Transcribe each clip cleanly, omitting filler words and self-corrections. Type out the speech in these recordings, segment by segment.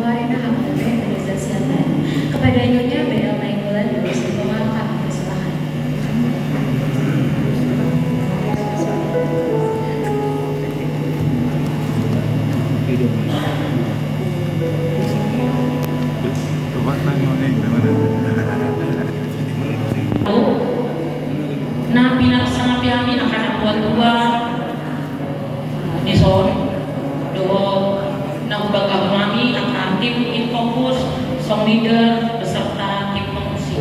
Arena HKBP Universitas Selatan kepada Nyonya Bel Nainggolan dosen Bawah kami persilakan. Nah, pinang kami akan buat dua di son do nah bakal kami akan tim Infokus, song leader beserta tim pengungsi.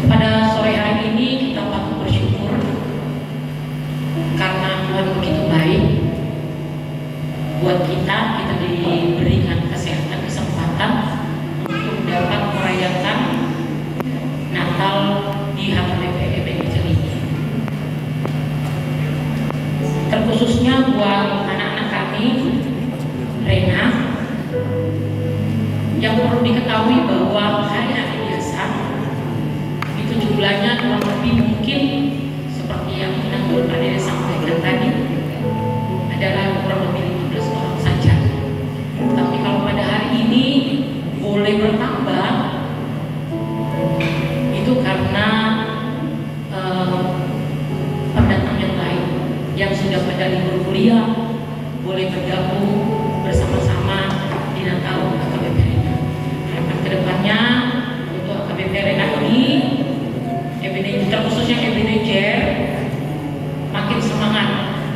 Pada sore hari ini kita patut bersyukur karena Tuhan begitu baik buat kita diberikan kesehatan, kesempatan untuk dapat merayakan Natal di HKBP Ebenezer ini. Terkhususnya buat anak-anak kami, Rena, yang perlu diketahui bahwa hari-hari biasa itu jumlahnya kurang lebih mungkin seperti yang Nanggur Pada sampaikan tadi adalah kurang lebih 15 orang saja. Tapi kalau pada hari ini boleh bertambah, itu karena pendatang yang lain yang sudah pada libur kuliah boleh bergabung bersama-sama di Natal HKBP Rena. Harapan kedepannya untuk HKBP Rena ini, terkhususnya Ebenezer, makin semangat.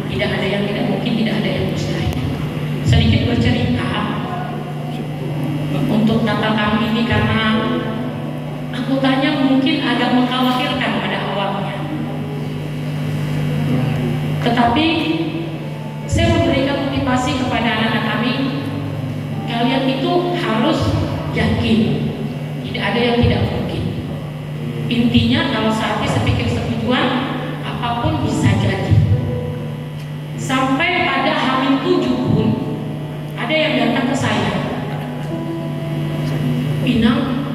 Tidak ada yang tidak mungkin, tidak ada yang mustahil. Sedikit bercerita untuk Natal kami ini karena anggotanya mungkin agak mengkhawatirkan pada awalnya. Tetapi saya memberikan motivasi kepada anak-anak kami, kalian itu harus yakin, tidak ada yang tidak mungkin. Intinya kalau saatnya sepikir setujuan, apapun bisa jadi. Sampai pada H-7 pun ada yang datang ke saya, Pinang,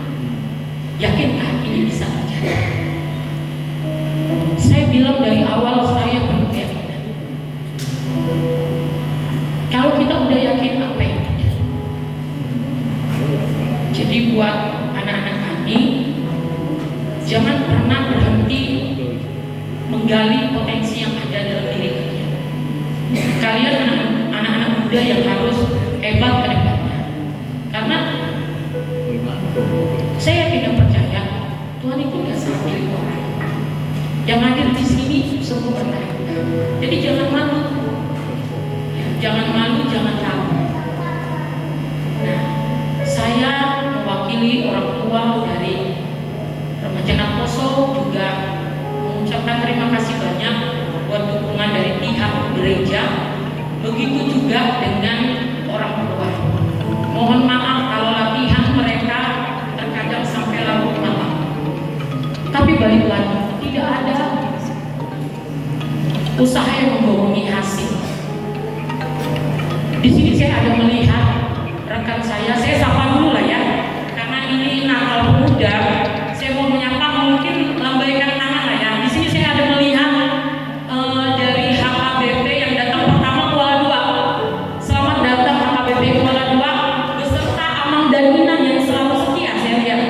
yakinkah ini bisa terjadi? Saya bilang dari awal saya penuh keyakinan. Kalau kita udah yakin, apa yang terjadi? Jadi buat anak-anak kami, jangan pernah berhenti menggali potensi yang ada dalam diri kalian. Kalian anak-anak muda yang harus hebat ke depannya. Karena saya tidak percaya Tuhan itu nggak salah pilih orang. Yang hadir di sini semua berkah. Jadi jangan malu, jangan malu, jangan takut. Nah, saya mewakili orang tua dari Remaja Poso juga mengucapkan terima kasih banyak buat dukungan dari pihak gereja. Begitu juga dengan orang tua. Mohon maaf kalau latihan mereka terkadang sampai larut malam. Tapi balik lagi, tidak ada usaha yang membohongi hasil. Di sini saya ada melihat rekan saya sapa dulu lah ya, karena ini Natal muda. Saya mau menyapa, mungkin lambaikan tangan lah ya. Di sini saya ada melihat dari HKBP yang datang pertama Kuala 2. Selamat datang HKBP Kuala 2 beserta Amang dan Inan yang selalu setia. Saya lihat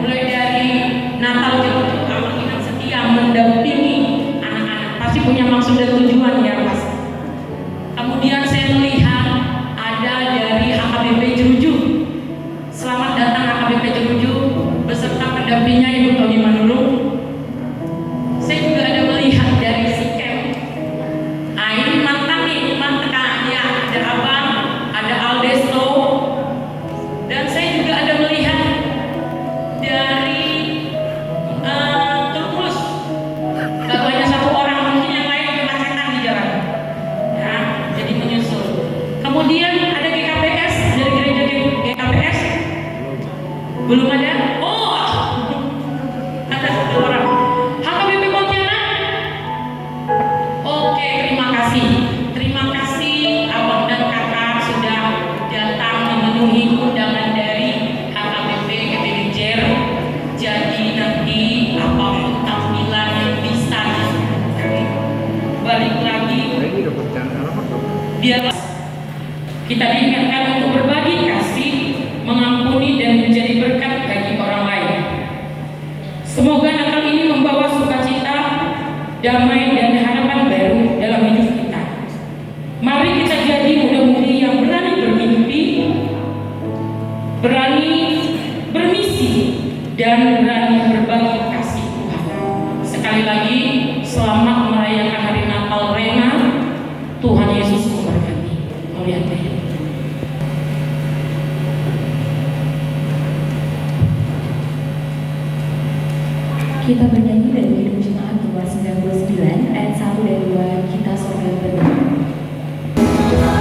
mulai dari Natal itu Amang Inan setia mendampingi anak-anak. Pasti punya maksud dan tujuan ya Mas. Kemudian saya melihat ada dari HKBP Jeruju. Selamat datang HKBP Jeruju beserta pendampingnya Ibu Tony Manulung. Saya juga ada melihat dari Sikem. Nah ini mantan ya, ada Abang, ada Aldesto, dan saya juga ada melihat dari Terus gak banyak satu orang, mungkin yang lain kemacetan di jalan ya, jadi menyusul. Kemudian ada GKPS, dari gereja GKPS belum ada. Ada satu orang. HKBP Pontianak. Oke, terima kasih. Terima kasih abang dan kakak sudah datang memenuhi undangan dari HKBP Ebenezer. Jadi nanti apapun tampilan yang bisa balik lagi biar kita niatkan untuk berbagi kasih, mengampuni dan menjadi berkat bagi orang lain. Semoga Natal ini membawa sukacita, damai dan harapan baru dalam hidup kita. Mari kita jadi muda-mudi yang berani bermimpi, berani bermisi, dan berani berbagi kasih Tuhan. Sekali lagi, selamat merayakan hari Natal Rena. Tuhan Yesus memberkati. Melihat Kita bernyanyi dari Hidup Jemaat nomor 99 ayat 1 dan 2, Kita Sorga Berdua. Kita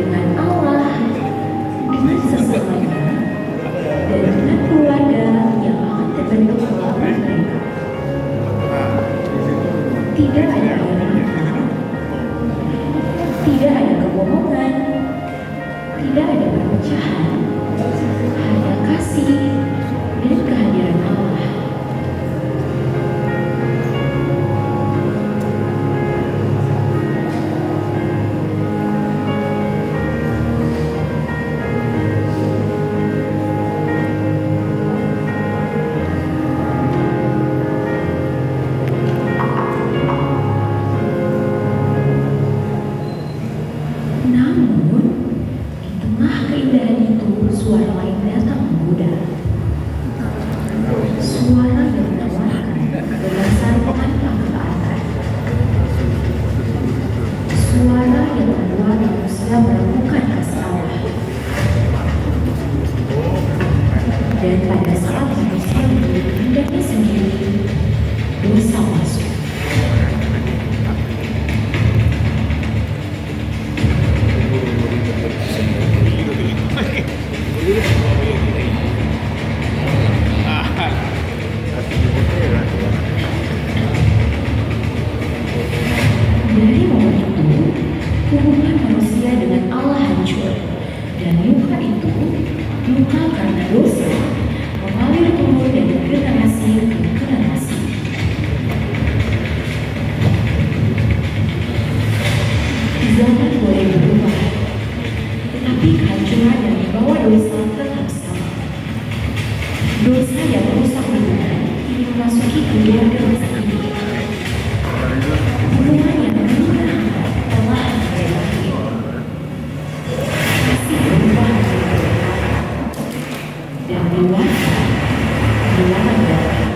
dengan Allah, dengan sesamanya, dan dengan keluarga yang akan terbentuk melalui mereka. Tidak ada air mata, tidak ada kebohongan, tidak ada perpecahan, hanya kasih dan kehadiran Allah. Namun, di tengah keindahan itu, suara lain datang menggoda. Suara yang menawarkan berdasarkan keangkaan. Suara yang membuat manusia melakukan kasih Allah. Dan pada saat manusia menjadi kehendaknya sendiri, dosa masuk. Dari momen itu, hubungan manusia dengan Allah hancur, dan luka itu, luka karena dosa, mengalir turun dari generasi ke generasi. Zaman boleh berubah, tetapi kehancuran yang dibawa dosa tetap sama. Dosa yang merusak hubungan kini memasuki keluarga masing-masing. Hubungan yang dulu berhangat telah berakhir. Kasih berubah dan dewasa dilarang datang.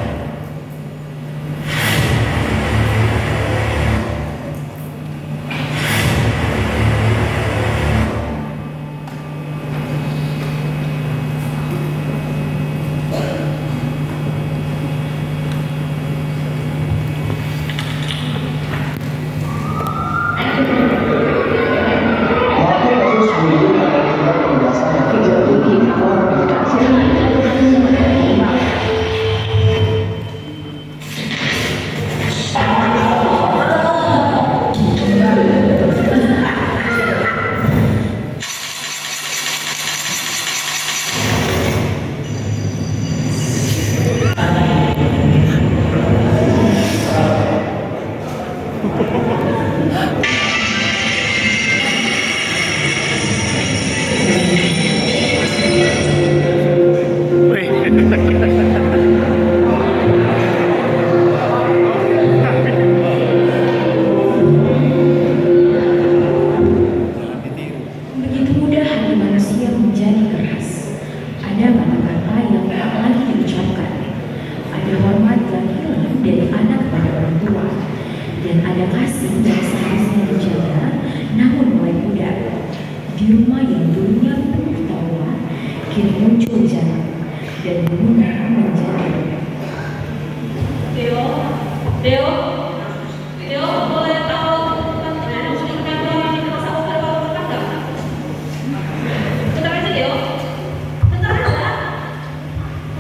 Begitu mudah hati manusia menjadi keras. Ada kata-kata yang tak lagi diucapkan. Ada hormat yang hilang dari anak kepada orang tua. Dan ada kasih yang seharusnya dijaga, namun mulai pudar. Di rumah yang dulunya penuh tawa, kini muncul jarak dan bunga menjadi. Deo, Deo, Deo, boleh tahu maksudnya ini masalah apa enggak? Bentar aja Deo, bentar aja.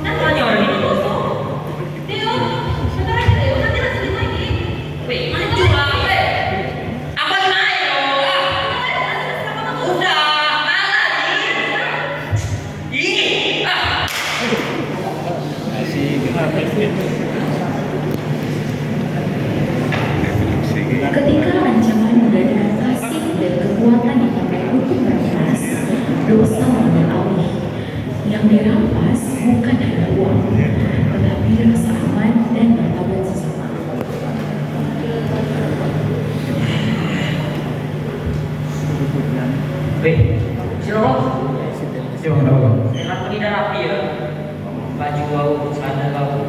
Nanti tanya orang ini. Deo, bentar aja Deo, nanti lanjutin lagi. Wih, maju lah, weh. Apa naik loh? Udah, malah ih, Ketika ancaman menggantikan kasih dan kekuatan dipakai untuk merampas, dosa mengambil alih. Yang dirampas bukan hanya uang, tetapi rasa aman dan martabat sesama. Weh, Siro, Siapa kenapa? sehat pergi dan rapi ya. Baju bau, celana bau,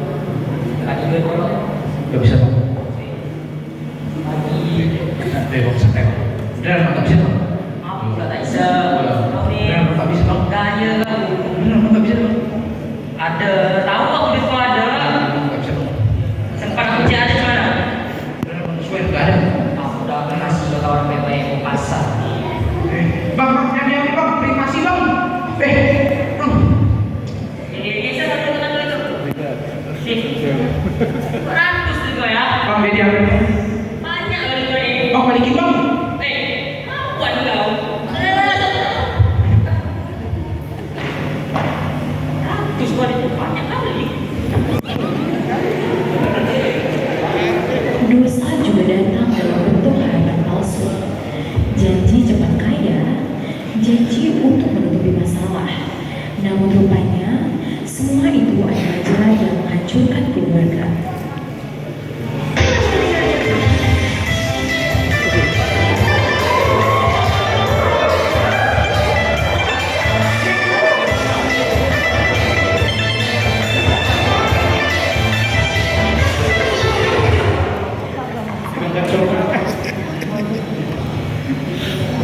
kaki gue kolok. Gak bisa Pak. Lagi, Bok santai Pak. Beneran Pak, gak bisa Pak. maaf nggak tak bisa. Kau nih, Beneran Pak, gak bisa Pak. gaya. Beneran Pak, gak bisa Pak. Ada, tahu kok di sekolah ada. Gak bisa Pak. Sempat kerja ada gimana? Beneran Pak, sesuai gak ada. Aku udah kasih ke kawan baik-baik mau pasar. Bang, Banyak kali kali. Bang balikin bang. Buat kau. Ratus kali itu banyak kali. Dosa juga datang dalam bentuk harapan palsu, janji cepat kaya, janji untuk menutupi masalah. Namun rupanya semua itu adalah jalan yang menghancurkan keluarga.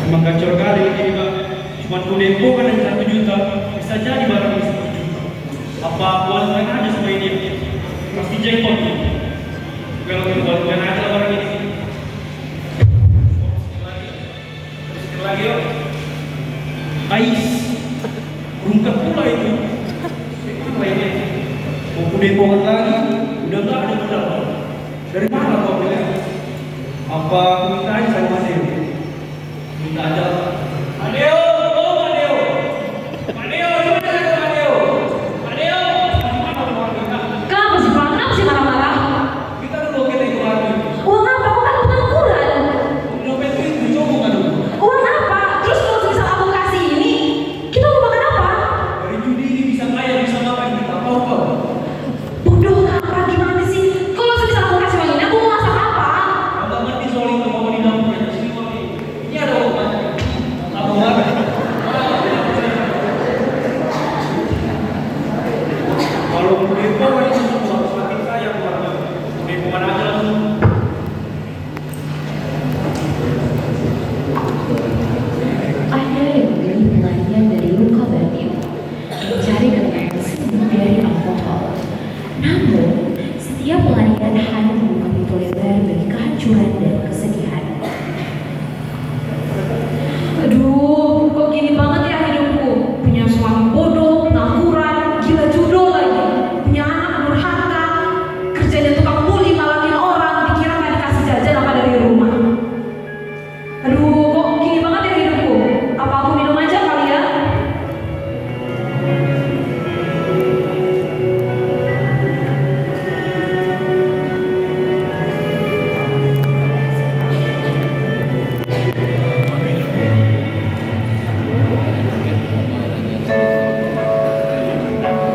Emang gacor kali ini bang. Cuma kudepo kan yang 1 juta bisa jadi barang ini 1 juta. Apa buat aja sama ini? Pasti jackpot nih. Kalau kita buat aja barang ini. Sekali lagi yuk. Ais. Rungkat pula itu. Apa ini? Mau kudepo lagi? Udah nggak ada modal. Dari mana kau bilang? Apa minta aja sama Adeo? Minta aja. Adeo, oh Adeo. Adeo, ini ada Adeo. Adeo. Kenapa sih Pak? Kenapa sih marah-marah? Kita dulu kita itu lagi. Uang apa? Aku kan pengangguran. Dompet itu coba kan dulu. Uang apa? Terus kalau misal aku kasih ini, kita mau makan apa? Dari judi ini bisa kaya, bisa makan kita tahu kau. Bodoh apa? Gimana sih? Kalau misal aku kasih uang ini, aku mau masak apa? Abang ngerti soal itu mau di dapur aja sini kau. Ini ada obat. Apa mana? Kalau kudepo kan itu harus makin kaya keluarga. Kudepo mana aja langsung. Ada yang memilih pelarian dari luka batin, mencari ketenangan dari alkohol. Namun, setiap pelarian hanya membuka pintu lebar bagi kehancuran dan kesedihan. Aduh, kok gini banget ya hidupku? Punya suami bodoh, pengangguran, gila judul lagi. Punya anak durhaka, kerjanya tukang muli malakin orang, dikira nggak dikasih jajan apa dari rumah. Aduh, kok gini banget ya hidupku? Apa aku minum aja kali ya?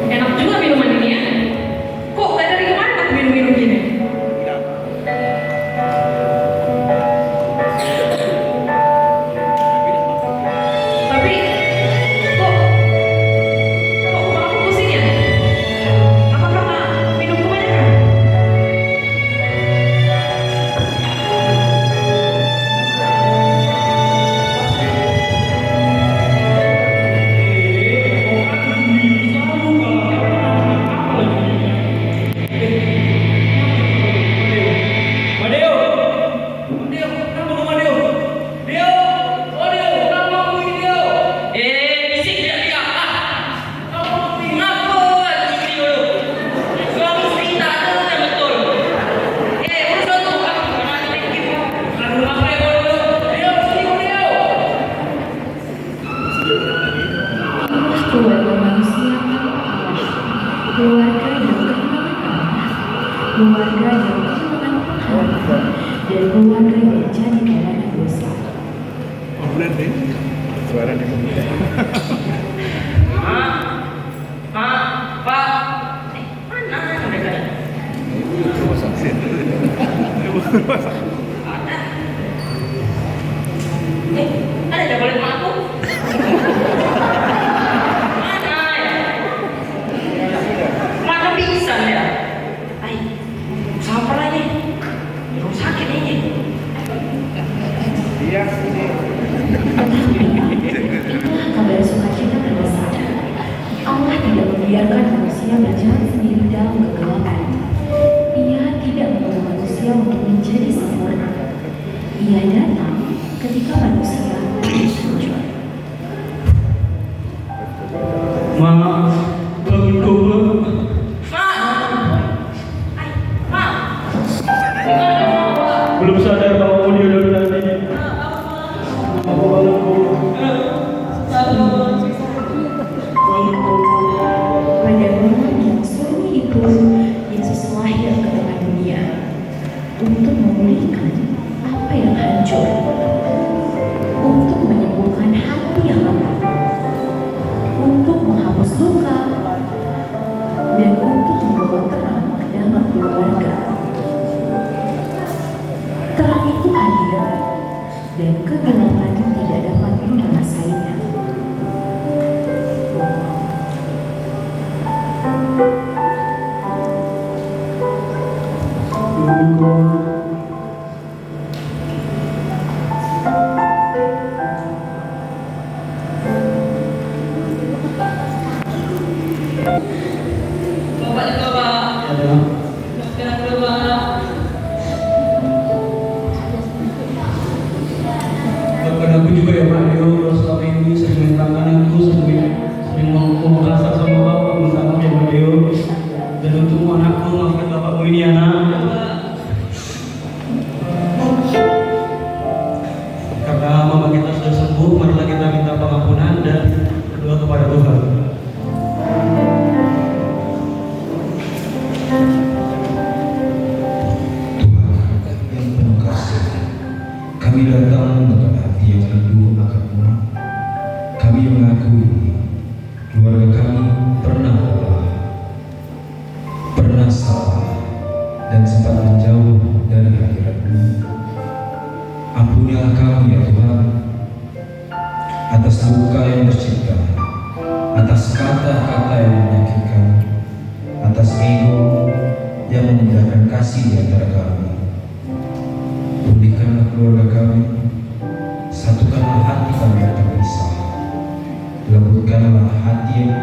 Enak juga minuman ini ya. Kok gak dari kemarin aku minum-minum gini? Tapi kok kepala aku pusing ya? Apa karena minum kebanyakan? Adeo, Adeo, kenapa kamu Adeo? Adeo, Adeo, kenapa kamu ini Adeo? Bisik dia. Kamu ini. Ngapa istri dulu? Suami istri tak ada yang betul. Urusan tu aku mana sedikit. Aduh, apa yang kau dulu? Adeo, sini kau Adeo. Keluarga manusia Allah, keluarga yang kehilangan Allah, keluarga yang kehilangan Tuhan, dan keluarga yang jadi karena dosa. Benar deh. Suara dia. Pak. Mana mereka ni? Rumah sakit. Ada yang boleh mak aku? Mana ya? Mana pingsan dia? Siapa lagi? Rumah sakit ini. Iya, ini. Itulah kabar sukacita terbesar. Allah tidak membiarkan manusia berjalan sendiri dalam kegelapan. Ia tidak membawa manusia untuk menjadi sempurna. Ia datang ketika manusia hancur. Maaf, bangun kau bang. Mak! Mak! Gimana? belum sadar bahwa dia udah tadi. Aku bangun Bu. Pada malam yang sunyi itu, Yesus lahir ke tengah dunia untuk memulihkan apa yang hancur, untuk menyembuhkan hati yang lemah, untuk menghapus luka, dan untuk membawa terang ke dalam keluarga. Terang itu hadir, dan kegelapan tidak dapat menguasainya. Bahkan aku juga ya Pak Dio, selama ini sering menentangkan aku, sering ngomong kasar sama Bapak, minta maaf ya Pak Dio. Dan untukmu anakku, maafkan Bapakmu ini anak. Karena mama kita sudah sembuh, marilah kita minta pengampunan dan berdoa kepada Tuhan. Tuhan yang penuh kasih, kami datang dengan hati yang rindu akan-Mu. Kami mengakui keluarga kami pernah lelah, pernah salah, dan sempat menjauh dari hadirat-Mu. Ampunilah kami ya Tuhan, atas luka yang tercipta, atas kata-kata yang menyakitkan, atas ego yang memudahkan kasih di antara kami. Pulihkanlah keluarga kami, satukanlah hati kami yang terpisah, lembutkanlah hati yang